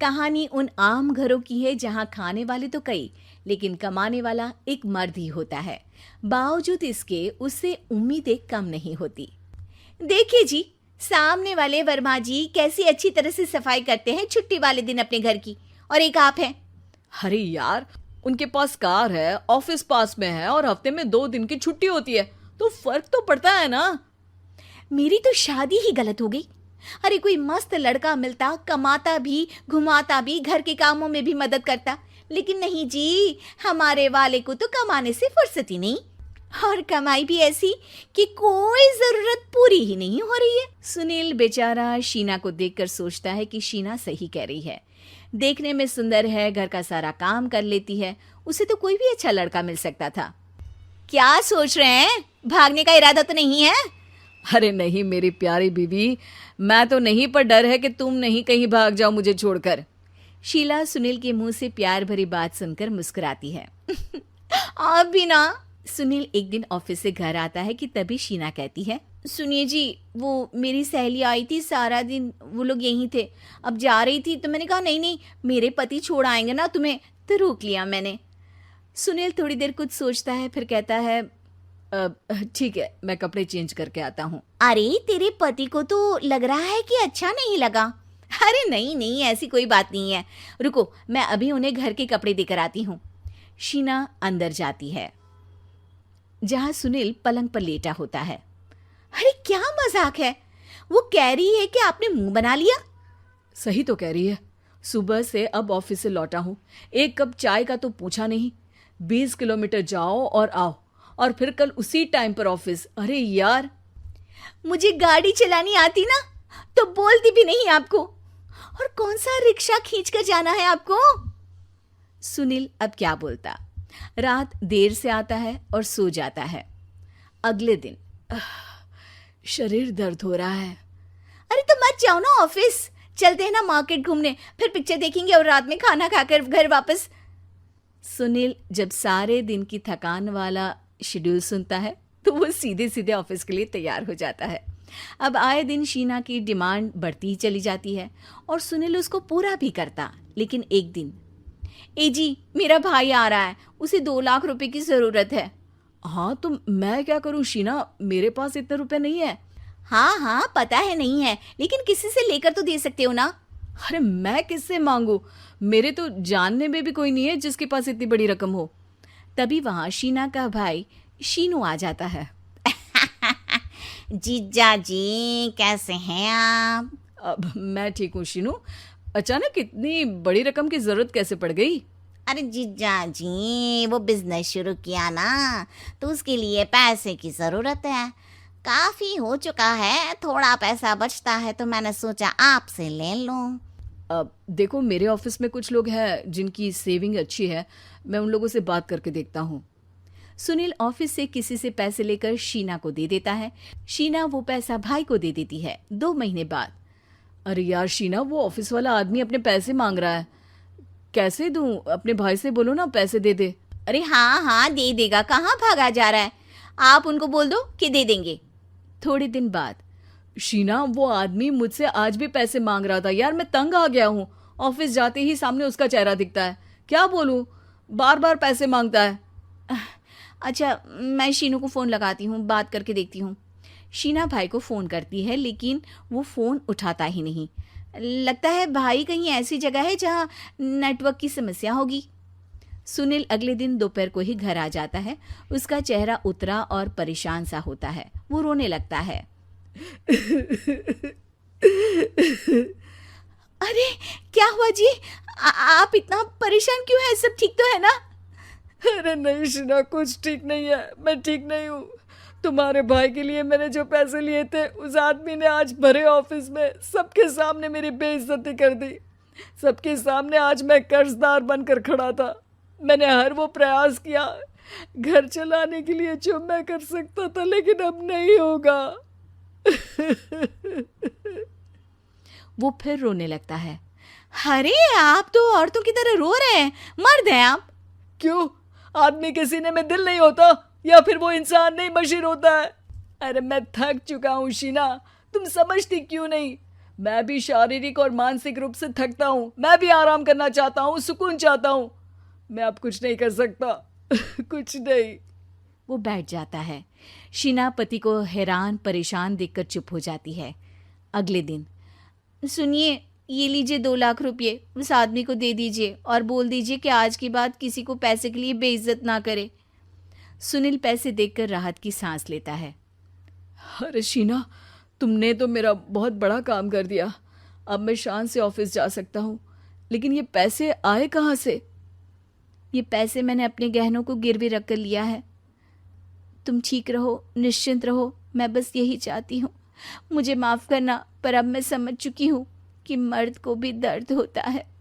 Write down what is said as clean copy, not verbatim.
कहानी उन आम घरों की है जहां खाने वाले तो कई, लेकिन कमाने वाला एक मर्द ही होता है। बावजूद इसके उससे उम्मीदें कम नहीं होती। देखिए जी, सामने वाले वर्मा जी कैसी अच्छी तरह से सफाई करते हैं छुट्टी वाले दिन अपने घर की, और एक आप हैं। अरे यार, उनके पास कार है, ऑफिस पास में है और हफ्ते में 2 दिन की छुट्टी होती है, तो फर्क तो पड़ता है ना। मेरी तो शादी ही गलत हो गई। अरे कोई मस्त लड़का मिलता, कमाता भी, घुमाता भी, घर के कामों में भी मदद करता, लेकिन नहीं जी, हमारे वाले को तो कमाने से फुर्सत ही नहीं, और कमाई भी ऐसी कि कोई जरूरत पूरी ही नहीं हो रही है। सुनील बेचारा शीना को देखकर सोचता है कि शीना सही कह रही है। देखने में सुंदर है, घर का सारा काम कर लेती है, उसे तो कोई भी अच्छा लड़का मिल सकता था। क्या सोच रहे हैं? भागने का इरादा तो नहीं है? अरे नहीं मेरी प्यारी बीवी, मैं तो नहीं, पर डर है कि तुम नहीं कहीं भाग जाओ मुझे छोड़कर। शीला सुनील के मुंह से प्यार भरी बात सुनकर मुस्कुराती है। आप भी ना। सुनील एक दिन ऑफिस से घर आता है कि तभी शीना कहती है, सुनिए जी, वो मेरी सहेली आई थी, सारा दिन वो लोग यहीं थे, अब जा रही थी तो मैंने कहा नहीं नहीं, मेरे पति छोड़ आएंगे ना तुम्हें, तो रोक लिया मैंने। सुनील थोड़ी देर कुछ सोचता है, फिर कहता है, ठीक है, मैं कपड़े चेंज करके आता हूँ। अरे तेरे पति को तो लग रहा है कि अच्छा नहीं लगा। अरे नहीं नहीं, ऐसी कोई बात नहीं है, रुको मैं अभी उन्हें घर के कपड़े देकर आती हूँ। शीना अंदर जाती है जहां सुनील पलंग पर लेटा होता है। अरे क्या मजाक है, वो कह रही है कि आपने मुंह बना लिया। सही तो कह रही है, सुबह से अब ऑफिस से लौटा हूँ, एक कप चाय का तो पूछा नहीं, 20 किलोमीटर जाओ और आओ, और फिर कल उसी टाइम पर ऑफिस। अरे यार, मुझे गाड़ी चलानी आती ना तो बोलती भी नहीं आपको, और कौन सा रिक्शा खींच कर जाना है आपको। सुनील अब क्या बोलता। रात देर से आता है और सो जाता है। अगले दिन शरीर दर्द हो रहा है। अरे तो मत जाओ ना ऑफिस, चलते हैं ना मार्केट घूमने, फिर पिक्चर देखेंगे और रात में खाना खाकर घर वापस। सुनील जब सारे दिन की थकान वाला शेड्यूल सुनता है तो वो सीधे सीधे ऑफिस के लिए तैयार हो जाता है। अब आए दिन शीना की डिमांड बढ़ती ही चली जाती है और सुनील उसको पूरा भी करता। लेकिन एक दिन, ए जी मेरा भाई आ रहा है, उसे 2 लाख रुपए की जरूरत है। हाँ तो मैं क्या करूँ शीना, मेरे पास इतने रुपए नहीं है। हाँ हाँ पता है नहीं है, लेकिन किसी से लेकर तो दे सकते हो ना। अरे मैं किससे मांगू, मेरे तो जानने में भी कोई नहीं है जिसके पास इतनी बड़ी रकम हो। तभी वहां शीना का भाई शीनू आ जाता है। जीजा जी कैसे हैं आप? अब मैं ठीक हूँ शीनू, अचानक इतनी बड़ी रकम की जरूरत कैसे पड़ गई? अरे जीजा जी, वो बिजनेस शुरू किया ना, तो उसके लिए पैसे की जरूरत है, काफी हो चुका है, थोड़ा पैसा बचता है तो मैंने सोचा आपसे ले लूं। अब देखो, मेरे ऑफिस में कुछ लोग हैं जिनकी सेविंग अच्छी है, मैं उन लोगों से बात करके देखता हूँ। सुनील ऑफिस से किसी से पैसे लेकर शीना को दे देता है। शीना वो पैसा भाई को दे देती है 2 महीने बाद। अरे यार शीना, वो ऑफिस वाला आदमी अपने पैसे मांग रहा है, कैसे दूं? अपने भाई से बोलो ना पैसे दे दे। अरे हाँ हाँ दे देगा, कहाँ भागा जा रहा है, आप उनको बोल दो कि दे देंगे। थोड़े दिन बाद, शीना वो आदमी मुझसे आज भी पैसे मांग रहा था यार, मैं तंग आ गया हूँ, ऑफिस जाते ही सामने उसका चेहरा दिखता है, क्या बोलूँ, बार बार पैसे मांगता है। अच्छा मैं शीनू को फ़ोन लगाती हूँ, बात करके देखती हूँ। शीना भाई को फ़ोन करती है लेकिन वो फ़ोन उठाता ही नहीं। लगता है भाई कहीं ऐसी जगह है जहाँ नेटवर्क की समस्या होगी। सुनील अगले दिन दोपहर को ही घर आ जाता है। उसका चेहरा उतरा और परेशान सा होता है। वो रोने लगता है। अरे क्या हुआ जी, आप इतना परेशान क्यों हैं? सब ठीक तो है ना? अरे नहीं शीना, कुछ ठीक नहीं है, मैं ठीक नहीं हूँ। तुम्हारे भाई के लिए मैंने जो पैसे लिए थे, उस आदमी ने आज भरे ऑफिस में सबके सामने मेरी बेइज्जती कर दी। सबके सामने आज मैं कर्जदार बनकर खड़ा था। मैंने हर वो प्रयास किया घर चलाने के लिए जो मैं कर सकता था, लेकिन अब नहीं होगा। वो फिर रोने लगता है। अरे आप तो औरतों की तरह रो रहे हैं, मर्द हैं आप। क्यों, आदमी के सीने में दिल नहीं होता, या फिर वो इंसान नहीं मशीन होता है? अरे मैं थक चुका हूँ शीना, तुम समझती क्यों नहीं? मैं भी शारीरिक और मानसिक रूप से थकता हूँ, मैं भी आराम करना चाहता हूँ, सुकून चाहता हूँ। मैं अब कुछ नहीं कर सकता। कुछ नहीं। वो बैठ जाता है। शीना पति को हैरान परेशान देखकर चुप हो जाती है। अगले दिन, सुनिए, ये लीजिए 2 लाख रुपये, उस आदमी को दे दीजिए और बोल दीजिए कि आज के बाद किसी को पैसे के लिए बेइज्जत ना करे। सुनील पैसे देखकर राहत की सांस लेता है। अरे शीना, तुमने तो मेरा बहुत बड़ा काम कर दिया। अब मैं शान से ऑफिस जा सकता हूँ। लेकिन ये पैसे आए कहाँ से? ये पैसे मैंने अपने गहनों को गिरवी रख कर लिया है। तुम ठीक रहो, निश्चिंत रहो, मैं बस यही चाहती हूँ। मुझे माफ़ करना, पर अब मैं समझ चुकी हूँ कि मर्द को भी दर्द होता है।